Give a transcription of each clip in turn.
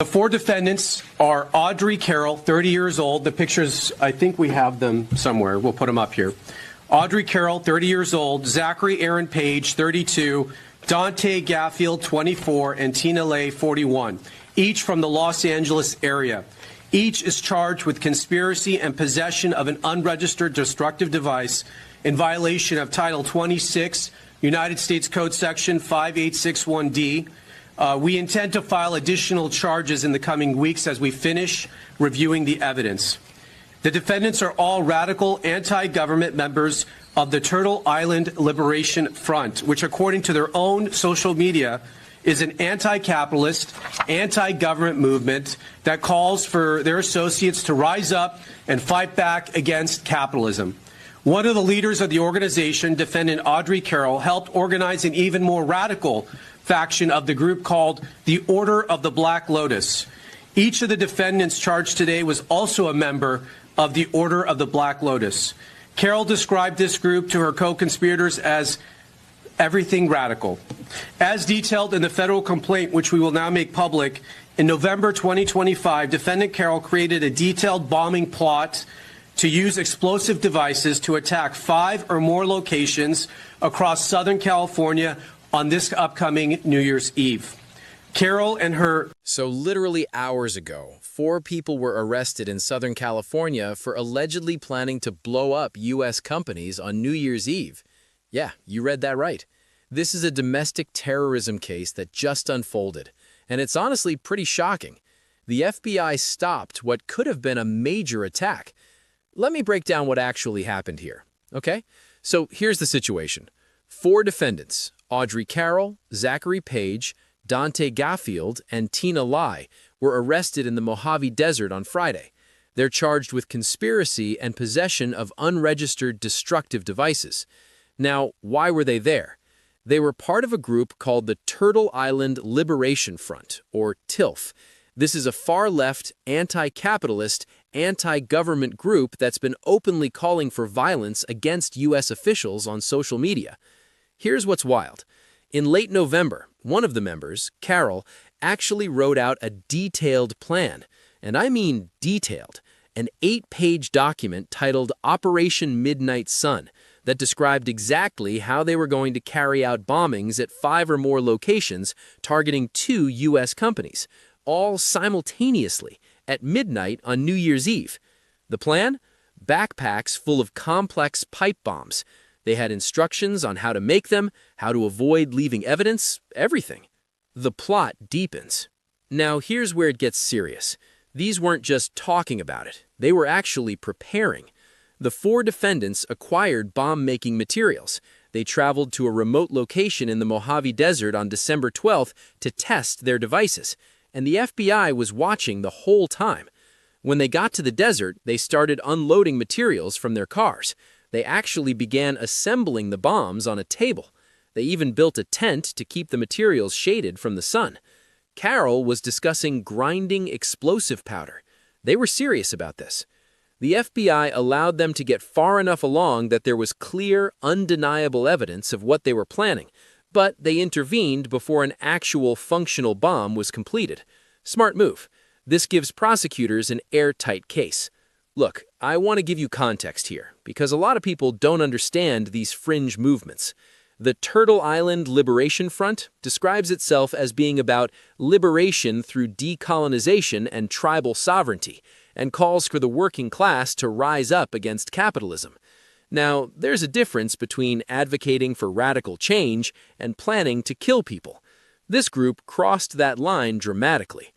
The four defendants are Audrey Carroll, 30 years old. The pictures, I think we have them somewhere. We'll put them up here. Audrey Carroll, 30 years old. Zachary Aaron Page, 32. Dante Gaffield, 24. And Tina Lay, 41. Each from the Los Angeles area. Each is charged with conspiracy and possession of an unregistered destructive device in violation of Title 26, United States Code Section 5861D. We intend to file additional charges in the coming weeks as we finish reviewing the evidence. The defendants are all radical anti-government members of the Turtle Island Liberation Front, which, according to their own social media, is an anti-capitalist, anti-government movement that calls for their associates to rise up and fight back against capitalism. One of the leaders of the organization, defendant Audrey Carroll, helped organize an even more radical faction of the group called the Order of the Black Lotus. Each of the defendants charged today was also a member of the Order of the Black Lotus. Carroll described this group to her co-conspirators as everything radical. As detailed in the federal complaint, which we will now make public, in November 2025, defendant Carroll created a detailed bombing plot to use explosive devices to attack 5 or more locations across Southern California on this upcoming New Year's Eve. Carroll and her... So literally hours ago, 4 people were arrested in Southern California for allegedly planning to blow up U.S. companies on New Year's Eve. Yeah, you read that right. This is a domestic terrorism case that just unfolded, and it's honestly pretty shocking. The FBI stopped what could have been a major attack. Let me break down what actually happened here, okay? So here's the situation. 4 defendants, Audrey Carroll, Zachary Page, Dante Gaffield, and Tina Lay, were arrested in the Mojave Desert on Friday. They're charged with conspiracy and possession of unregistered destructive devices. Now, why were they there? They were part of a group called the Turtle Island Liberation Front, or TILF. This is a far-left, anti-capitalist, anti-government group that's been openly calling for violence against U.S. officials on social media. Here's what's wild. In late November, one of the members, Carroll, actually wrote out a detailed plan, and I mean detailed, an 8-page document titled Operation Midnight Sun that described exactly how they were going to carry out bombings at 5 or more locations targeting 2 U.S. companies, all simultaneously at midnight on New Year's Eve. The plan? Backpacks full of complex pipe bombs. They had instructions on how to make them, how to avoid leaving evidence, everything. The plot deepens. Now here's where it gets serious. These weren't just talking about it. They were actually preparing. The 4 defendants acquired bomb-making materials. They traveled to a remote location in the Mojave Desert on December 12th to test their devices, and the FBI was watching the whole time. When they got to the desert, they started unloading materials from their cars. They actually began assembling the bombs on a table. They even built a tent to keep the materials shaded from the sun. Carroll was discussing grinding explosive powder. They were serious about this. The FBI allowed them to get far enough along that there was clear, undeniable evidence of what they were planning, but they intervened before an actual functional bomb was completed. Smart move. This gives prosecutors an airtight case. Look, I want to give you context here, because a lot of people don't understand these fringe movements. The Turtle Island Liberation Front describes itself as being about liberation through decolonization and tribal sovereignty, and calls for the working class to rise up against capitalism. Now, there's a difference between advocating for radical change and planning to kill people. This group crossed that line dramatically.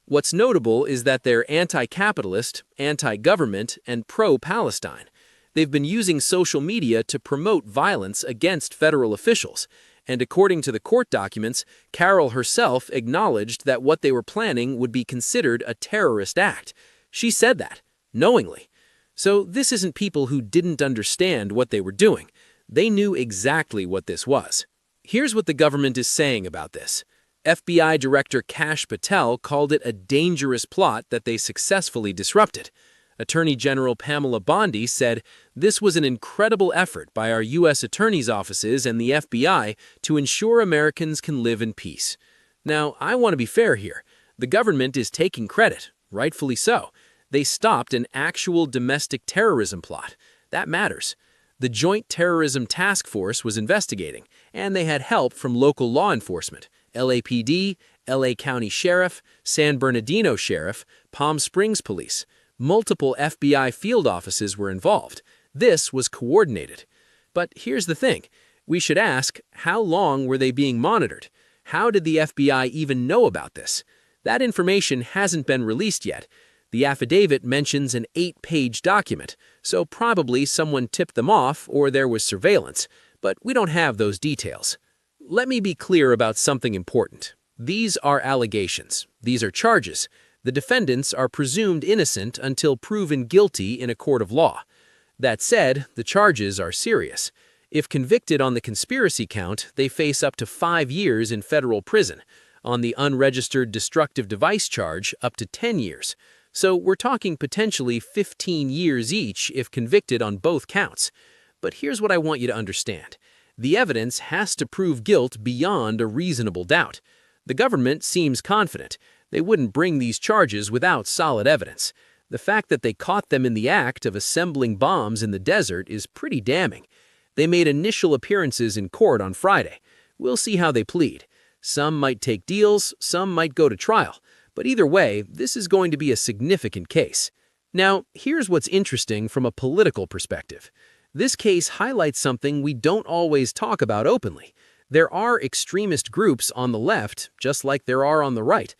What's notable is that they're anti-capitalist, anti-government, and pro-Palestine. They've been using social media to promote violence against federal officials, and according to the court documents, Carroll herself acknowledged that what they were planning would be considered a terrorist act. She said that, knowingly. So this isn't people who didn't understand what they were doing. They knew exactly what this was. Here's what the government is saying about this. FBI Director Kash Patel called it a dangerous plot that they successfully disrupted. Attorney General Pamela Bondi said, "This was an incredible effort by our U.S. attorneys' offices and the FBI to ensure Americans can live in peace." Now, I want to be fair here. The government is taking credit, rightfully so. They stopped an actual domestic terrorism plot. That matters. The Joint Terrorism Task Force was investigating, and they had help from local law enforcement, LAPD, LA County Sheriff, San Bernardino Sheriff, Palm Springs Police. Multiple FBI field offices were involved. This was coordinated. But here's the thing. We should ask, how long were they being monitored? How did the FBI even know about this? That information hasn't been released yet. The affidavit mentions an 8-page document, so probably someone tipped them off or there was surveillance, but we don't have those details. Let me be clear about something important. These are allegations. These are charges. The defendants are presumed innocent until proven guilty in a court of law. That said, the charges are serious. If convicted on the conspiracy count, they face up to 5 years in federal prison. On the unregistered destructive device charge, up to 10 years. So we're talking potentially 15 years each if convicted on both counts. But here's what I want you to understand. The evidence has to prove guilt beyond a reasonable doubt. The government seems confident. They wouldn't bring these charges without solid evidence. The fact that they caught them in the act of assembling bombs in the desert is pretty damning. They made initial appearances in court on Friday. We'll see how they plead. Some might take deals, some might go to trial. But either way, this is going to be a significant case. Now, here's what's interesting from a political perspective. This case highlights something we don't always talk about openly. There are extremist groups on the left, just like there are on the right.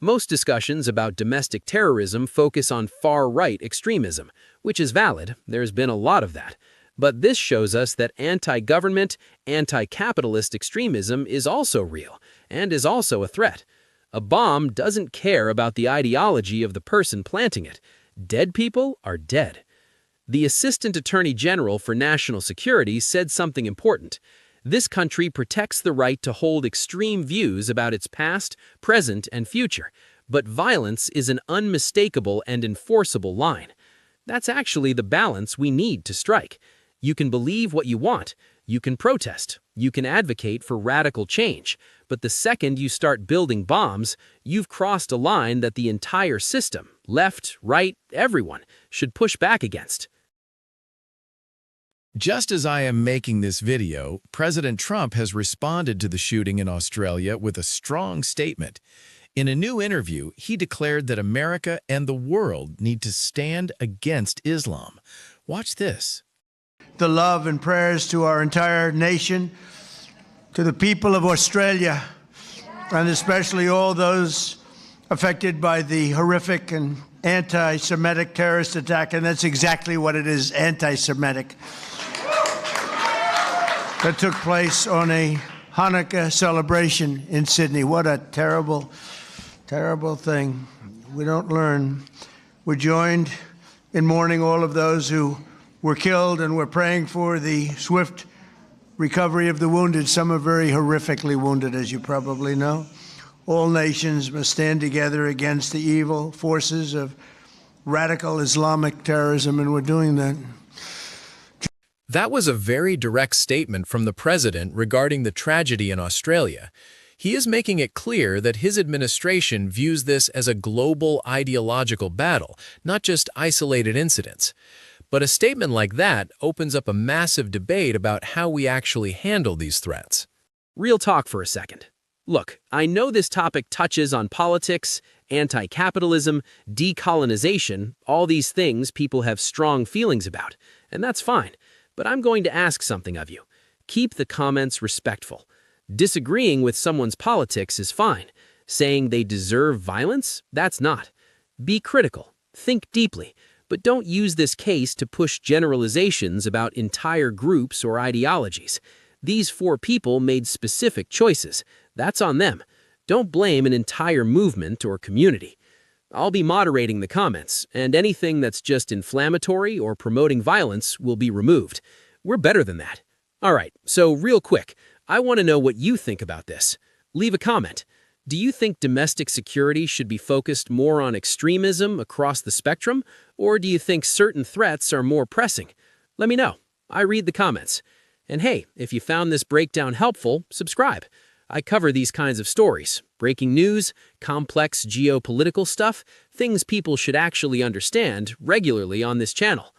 Most discussions about domestic terrorism focus on far-right extremism, which is valid. There's been a lot of that. But this shows us that anti-government, anti-capitalist extremism is also real and is also a threat. A bomb doesn't care about the ideology of the person planting it. Dead people are dead. The Assistant Attorney General for National Security said something important. This country protects the right to hold extreme views about its past, present, and future, but violence is an unmistakable and enforceable line. That's actually the balance we need to strike. You can believe what you want, you can protest, you can advocate for radical change, but the second you start building bombs, you've crossed a line that the entire system, left, right, everyone, should push back against. Just as I am making this video, President Trump has responded to the shooting in Australia with a strong statement. In a new interview, he declared that America and the world need to stand against Islam. Watch this. The love and prayers to our entire nation, to the people of Australia, and especially all those affected by the horrific and anti-Semitic terrorist attack, and that's exactly what it is, anti-Semitic, that took place on a Hanukkah celebration in Sydney. What a terrible, terrible thing. We don't learn. We're joined in mourning all of those who were killed, and we're praying for the swift recovery of the wounded. Some are very horrifically wounded, as you probably know. All nations must stand together against the evil forces of radical Islamic terrorism, and we're doing that. That was a very direct statement from the president regarding the tragedy in Australia. He is making it clear that his administration views this as a global ideological battle, not just isolated incidents. But a statement like that opens up a massive debate about how we actually handle these threats. Real talk for a second. Look, I know this topic touches on politics, anti-capitalism, decolonization, all these things people have strong feelings about, and that's fine. But I'm going to ask something of you. Keep the comments respectful. Disagreeing with someone's politics is fine. Saying they deserve violence? That's not. Be critical. Think deeply. But don't use this case to push generalizations about entire groups or ideologies. These 4 people made specific choices. That's on them. Don't blame an entire movement or community. I'll be moderating the comments, and anything that's just inflammatory or promoting violence will be removed. We're better than that. All right, so real quick, I want to know what you think about this. Leave a comment. Do you think domestic security should be focused more on extremism across the spectrum, or do you think certain threats are more pressing? Let me know. I read the comments. And hey, if you found this breakdown helpful, subscribe. I cover these kinds of stories, breaking news, complex geopolitical stuff, things people should actually understand regularly on this channel.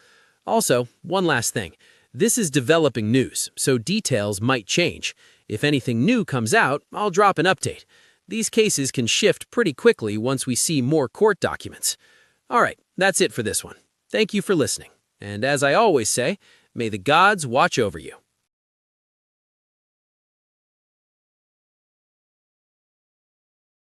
Also, one last thing. This is developing news, so details might change. If anything new comes out, I'll drop an update. These cases can shift pretty quickly once we see more court documents. All right, that's it for this one. Thank you for listening. And as I always say, may the gods watch over you.